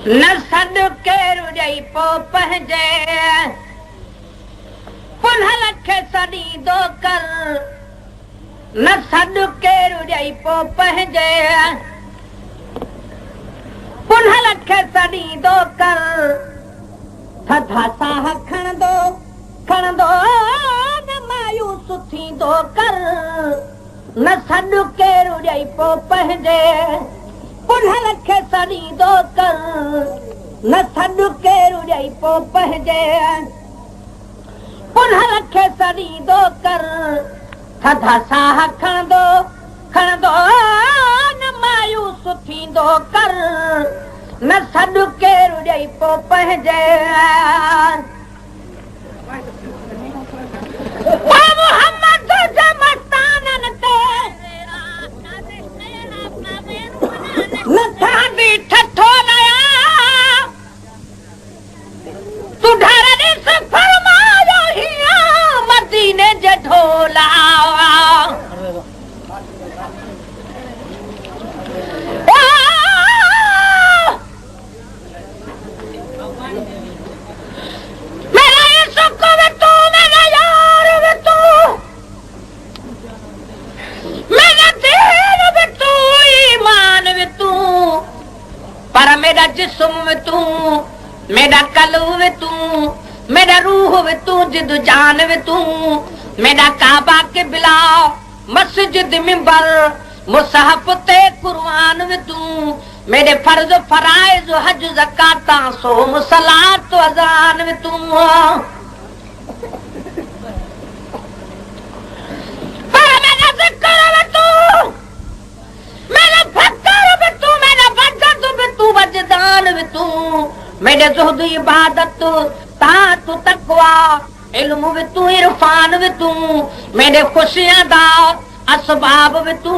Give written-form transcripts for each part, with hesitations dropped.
न सॾ केरु ॾेई पोइ पंहिंजे पुनल खे सॾींदो कर न सॾ केरु ॾेई पोइ पंहिंजे पुनल खे सॾींदो कर थधा साह खणंदो खणंदो न मायूस थींदो कर न सॾ केरु ॾेई पोइ पंहिंजे पुनल खे सॾींदो कर न सॾ केरु ॾेई पोइ पंहिंजे पुनल खे सॾींदो कर थधा साह खणंदो खणंदो न मायूस थींदो कर न सॾ केरु ॾेई पोइ पंहिंजे मदीने जे ढोला पर मेरा जिस्म में तू मेरा कल्ब में तू मेरा रूह में तू जिद जान में तू मेरा काबा के बिला मस्जिद मिंबर मुसहफ ते कुरान में तू मेरे फर्ज फराइज हज ज़कात सोम सलात अज़ान में तू पर मेरा ज़िक्र में तू मेरा फकर में तू मेरा वजद में तू वजदान में तू मेरे ज़ुहद इबादत ताअत तक़वा इल्म में तू इरफान में तू मेरे खुशियां दा असबाब में तू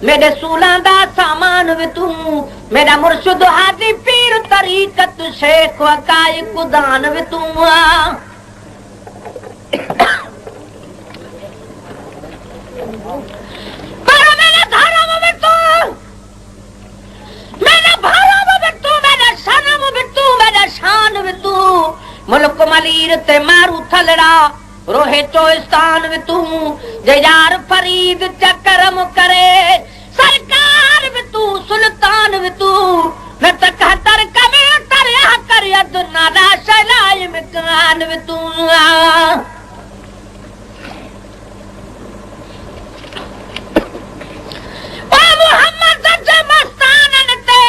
मेरे सूलां दा सामान में तू मेरा मुर्शिद हादी पीर तरीकत शेख वकाई कुदान में तू पर मेरे धर्म में तू मेरे भरम में तू मेरे शर्म में तू मेरे शान में तू मुल्क मलीर ते मारू थलड़ा रोहे चोइस्तान में तू जयार फरीद चकरम करे सरकार में तू सुल्तान में तू न तकहतर कमे तरया कर यदना राशलाय में कान में तू ओ मोहम्मद सच्चे मस्तानन ते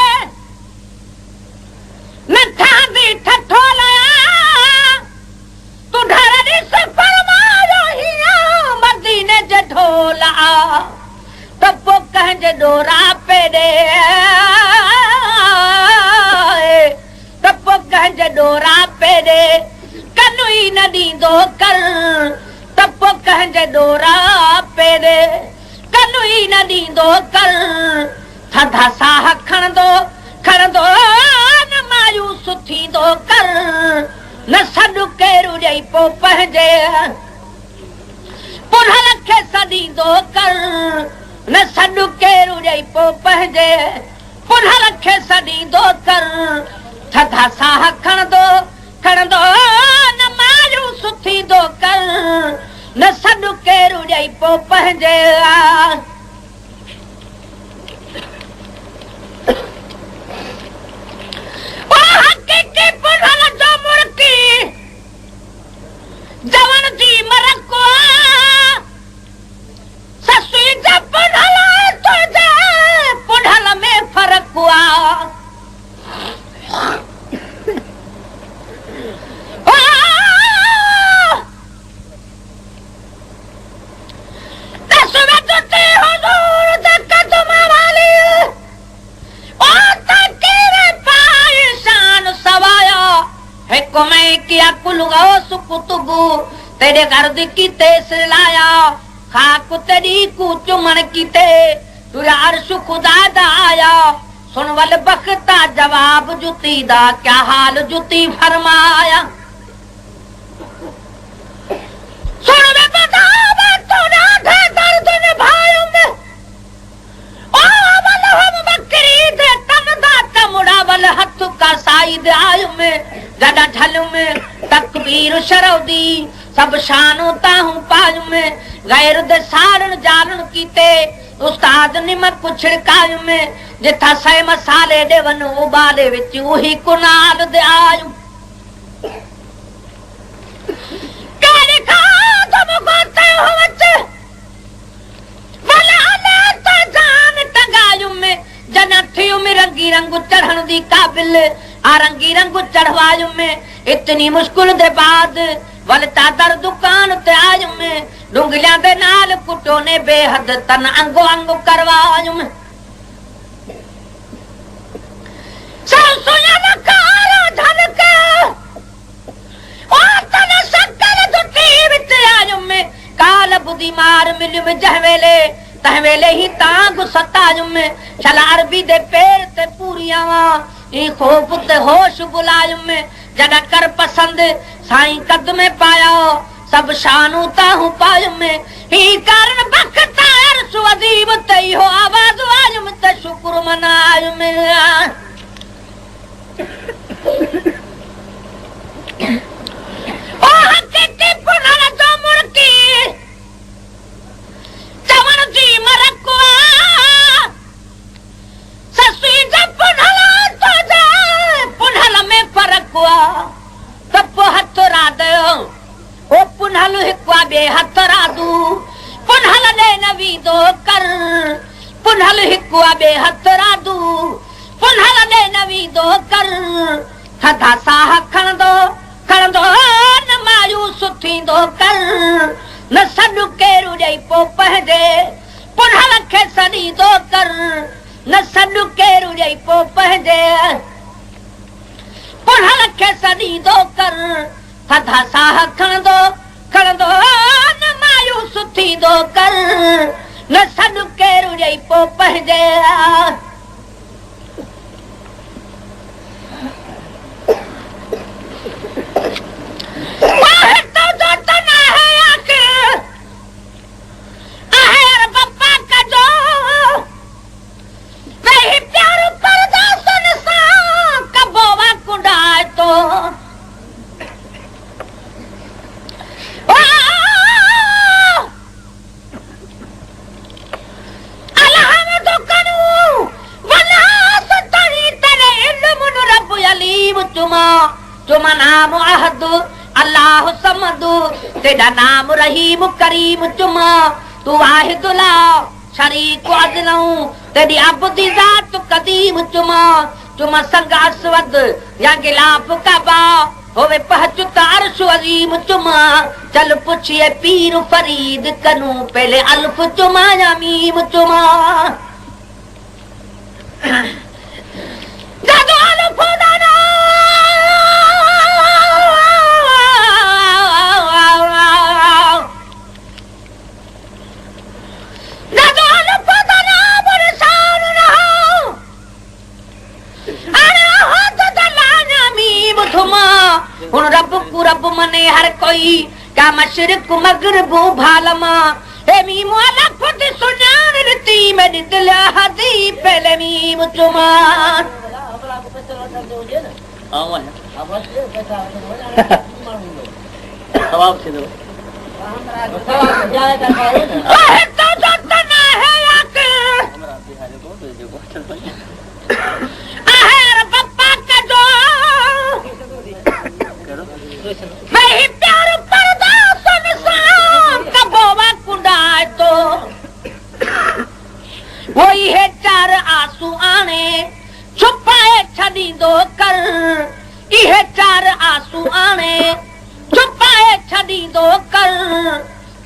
न थांदी ठठोला तू ढरनी से फरमायो हिया मदीने जे ढोला तब कहजे डोरा पे दे तब कहजे डोरा पे दे कनुई न दींदो कर तब कहजे डोरा पे दे कनुई न दींदो कर थधा साह खणंदो खणंदो न मायूस थींदो कर न सॾ केरु ॾेई पोइ पंहिंजे पुनल खे सॾींदो कर न सॾ केरु ॾेई पोइ पंहिंजे पुनल खे सॾींदो कर थधा साह खणंदो खणंदो न मायूस थींदो कर न सॾ केरु ॾेई पोइ पंहिंजे जवन जी मरको ससुई जे पुनल तुझे पुनल में फर्क हुआ तस्वीर जुती हुजूर दे कदम वाली ओ तकीरे पाए शान सवाया हिक में किया कुल गौस कुतुबू तेरे गर्द की तेस लाया खाक तेरी को चुमन की ते तुझे अर्श खुदा दा आया सुन वल बख्ता जवाब जुती दा क्या हाल जुती फरमाया सुन वे बता वे तू राधे दर्द निभायो में ओ वल हम बकरी दे तन दा तमुड़ा वल हथ का कायु में गैर दे सारण जालन कीते उस्ताद निमक छिड़कायु में जिथा सै मसाले दे वन उबाले विच उही कुनाल दे आयु काली खादम गोते हो वच भला ले तो जान टंगायु में जना थी रंगी रंगु चढ़न दी काबिल आ रंगी रंगु चढ़वायु में इतनी मुश्किल दे बाद वल चादर दुकान ते आयु में डुंगलियां दे नाल कुटो ने बेहद तन अंगो अंग करवायु में सरसोया नकारा झलके ओ तन शक्कर दुटी विच आयु में काल बुदी मार मिल में जहवेले तहवेले ही तांग सतायु में चला अरबी दे पैर ते पूरियावा ई खोफ ते होश बुलायु में जदा कर पसंद साईं कद में पाया सब शानू ताहू पायु में ही कारण बखता अरसु अदीब तई हो आवाज आयु में ते शुक्र मनायु में ओ हकीकी पुनर जो मुर्की चवन जी मरकुआ ससुई जब पुनला तो जा पुनल में फरक हुआ तब हथ रादो ओ पुनल हिक्वा बे हथ रादू पुनल ने नवी दो कर पुनल हिक्वा बे हथ रादू पुनल ने नवी दो कर थधा साह खण दो न मायू सुथी दो कर न सॾु केरु ॾेई पो पहजे पुनल खे सॾी दो कर न सॾु केरु ॾेई पो पहजे पुनल खे सॾी दो कर थधा साह खणंदो न मायू सुथी दो कर न सॾु केरु ॾेई पो पहजे तुम नाम अहद अल्लाह समद तेरा नाम रहीम करीम चुमा तू वाहिद ला शरीक अदनऊ तेरी अब्दी जात कदीम चुमा चुमा संग असवद या गिलाफ काबा होवे पहचुत अर्श अजीम चुमा चल पुछिए पीर फरीद कनू पहले अल्फ चुमा या मीम चुमा जदो अल्फ दाना हुन रब को रब मने हर कोई का मशरिक मगरिब भालमा ए मीम वाला खुद सुनान रती में दिल हदी पहले मीम चुमा जवाब से दो तो तना है आके आहर पप्पा का जो मैं ही प्यार पर्दा सुन साम कबोवा कुंडाय तो वही है चार आंसू आने छुपाए छदी दो कर इहे चार आंसू आने छुपाए छदी दो कर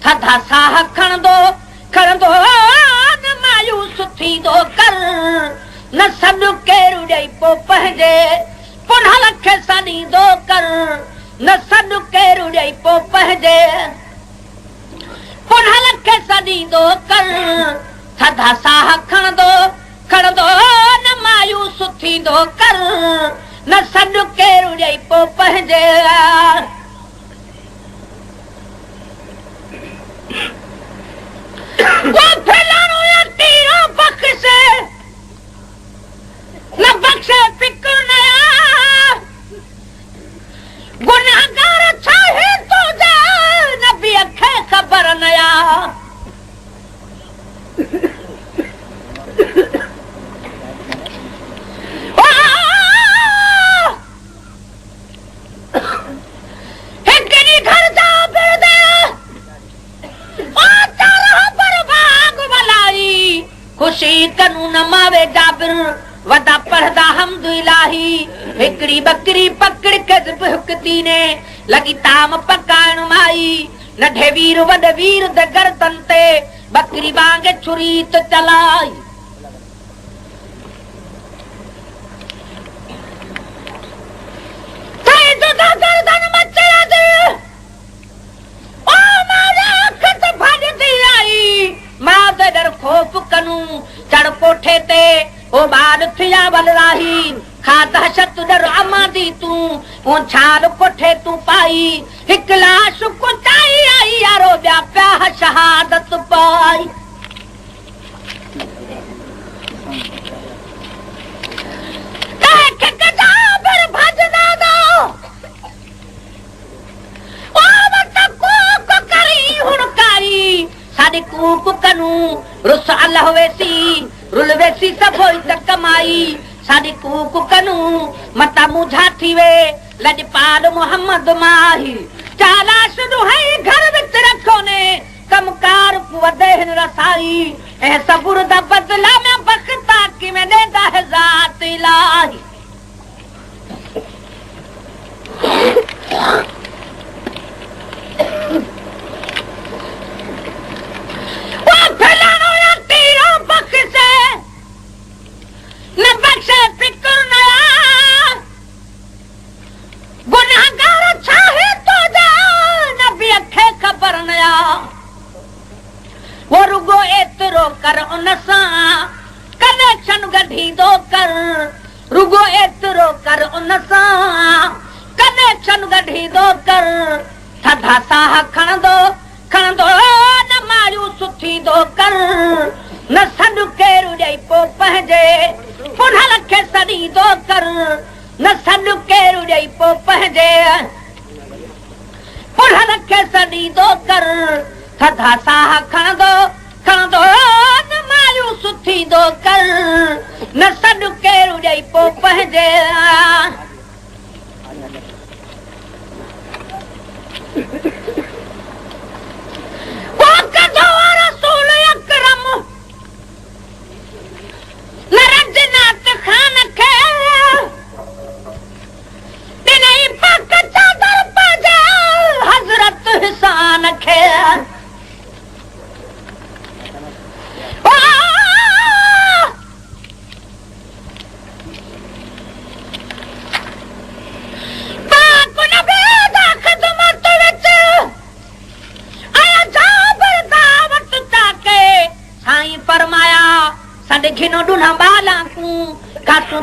थधा साह खण दो न मायूस थी दो कर न सॾु केरु ॾेई पो पहजे पुनः लखे सॾी दो कर न सॾु केरु ॾेई पो पहजे पुनः लखे सॾी दो कर थधा साह खण दो न मायूस थी दो कर न सॾु केरु ॾेई पो पहजे वो फैलानो या तीरो बख्शे न बख्शे फिक्र नया गुनाहगार छाहे तो जा नबी अखे खबर न खुशी कनू न मावे जाबिर वदा पढ़दा हमद इलाही हिकड़ी बकरी पकड़ के हुकती ने लगी ताम पकाइण माई नढे वीर वड वीर दे गर्दन ते बकरी वांगे छुरी त चलाई गर्दन मचया दे ओ मारे अखत भजती आई मां दे डर खौफ कनू चढ़ कोठे ते ओ बाल थिया बल राही खा दहशत डर अमा दी तू ओ छाल कोठे तू पाई हिक लाश कुटाई आई यारो ब्या प्या शहादत पाई देख के जाबिर भजना दो ओ मत को करी हुनकारी साडी कूक कनू रुस अल्लाह वेसी रुल वेसी सब होई त कमाई साडी कूक कनू मता मुझा थी वे लजपाल मोहम्मद माही चालाश दुहई घर विच रखो ने कमकार वदेहन रसाई ए सबुर दा बदला में बख्ता कि मैं देता है जात इलाही फैलानो या तीरों बख्शे न बख्शे फिक्र नया गुनाहगार चाहे तो जा न भी अखे खबर नया वो रुगो एतरो कर उनसा कनेक्शन गढ़ी दो कर रुगो एतरो कर उनसा कनेक्शन गढ़ी दो कर थधा साह खण दो न मायूस थी दो कर न सॾु केरु ॾेई पोइ पंहिंजे पुन लखे सड़ी दो कर न सॾु केरु ॾेई पोइ पंहिंजे पुन लखे सड़ी दो कर थधा साह खणंदो न मायूस थी दो कर न सॾु केरु ॾेई पोइ पंहिंजे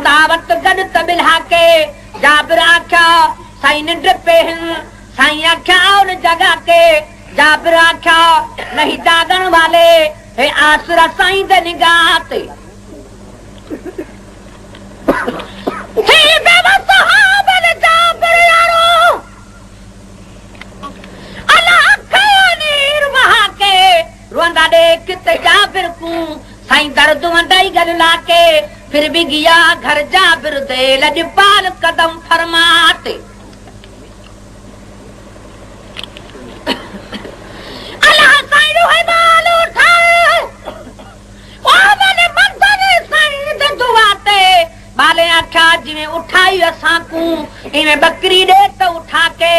दावत गड तबिला के जाबिर आख्या साईं निंड पे साईं आख्या उन जगह के जाबिर आख्या नहीं जागण वाले हे आसरा साईं दे निगाह ते ठीक है बस सहाबा ने जाबिर यारो अल्लाह खया नीर वहां के रोंदा देख ते जाबिर को साईं दर्द वंदाई गल लाके फिर भी गया घर जाबिर दे लजपाल कदम फरमाते अल्लाह साईं रोए बाल उठाए ओ मैंने मंदने साईं दे दुआते बाले आख्या जिवें उठाई असां को इवें बकरी दे तो उठा के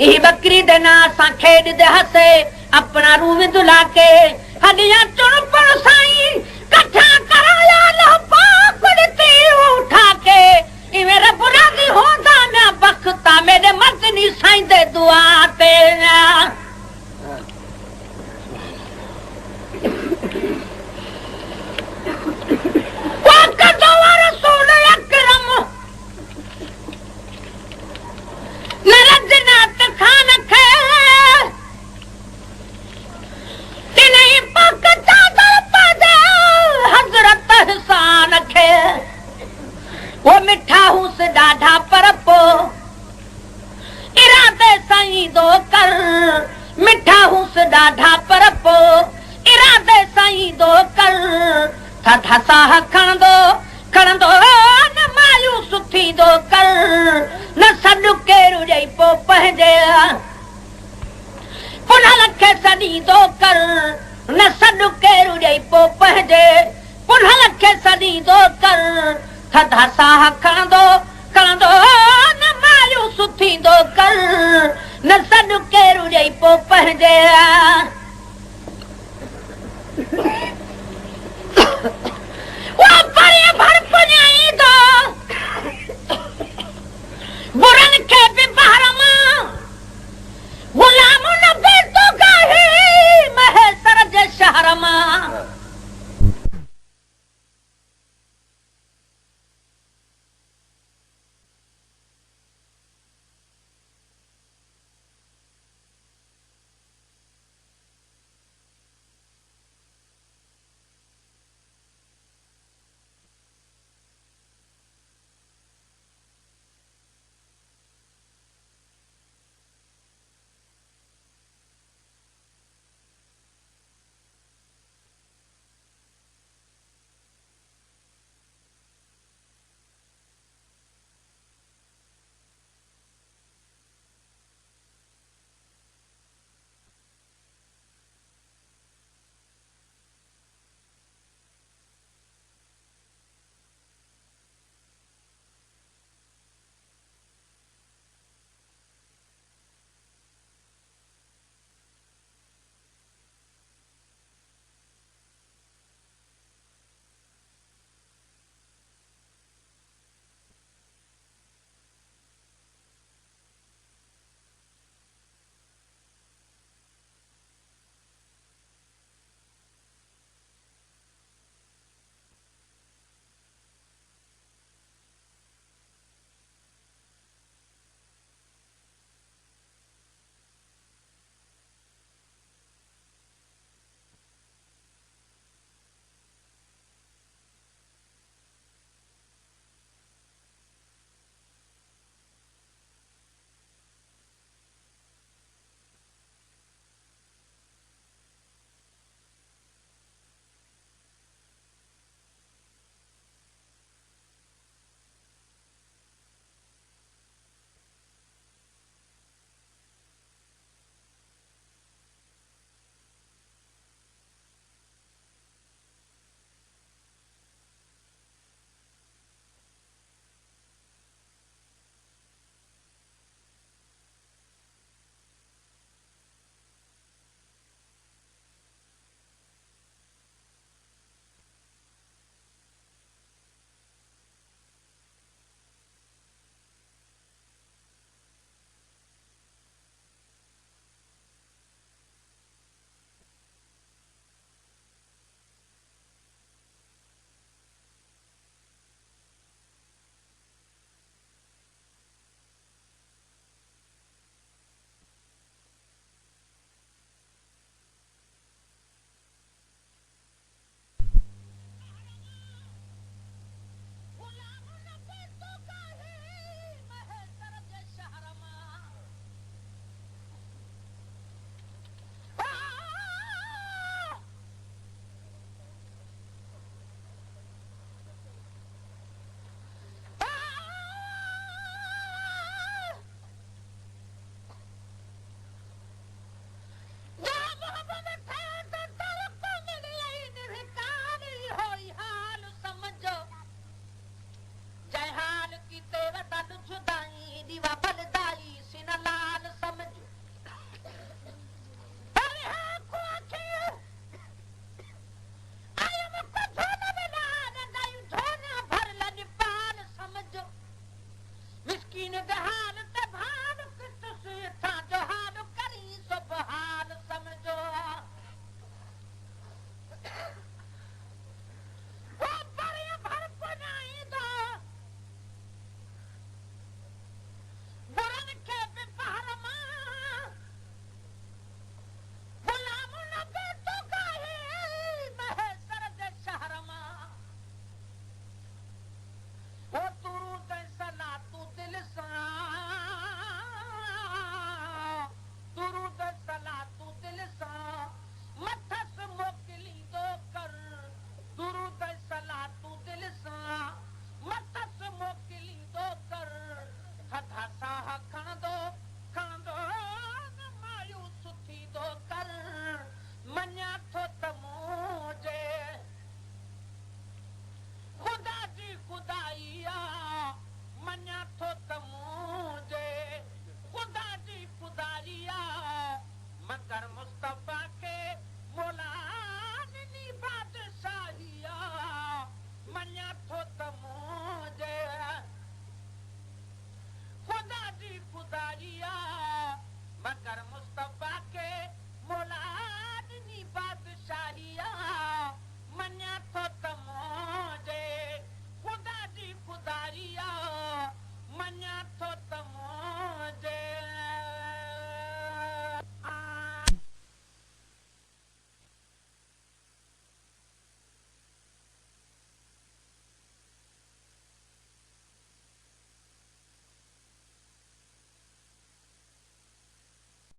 ई बकरी दे ना असां खेड दे हसे अपना रूह दुला के हडियां चुन पर साईं कठा कराया लो पाक दी उठा के इवें रब राजी होंदा ना बख्ता मेरे मदनी साईं दे दुआ ते वक़्त रसूल अकरम नरजना तखान खे तिने पक चादर पादे हजरत हसान खे वो मिठा हुस डाढ़ा परपो इरादे साईं दो कर मिठा हुस डाढ़ा परपो इरादे साईं दो कर थधा साह खणंदो न मायूस थी दो कर न सॾु केरु ॾेई पोइ पंहिंजे पुन लखे सॾी दो कर न सॾु केरु ॾेई पोइ पंहिंजे पुनल खे सॾींदो कर थधा साह खणंदो खणंदो न मायूस थींदो कर न सॾु केरु ॾेई पोइ पंहिंजे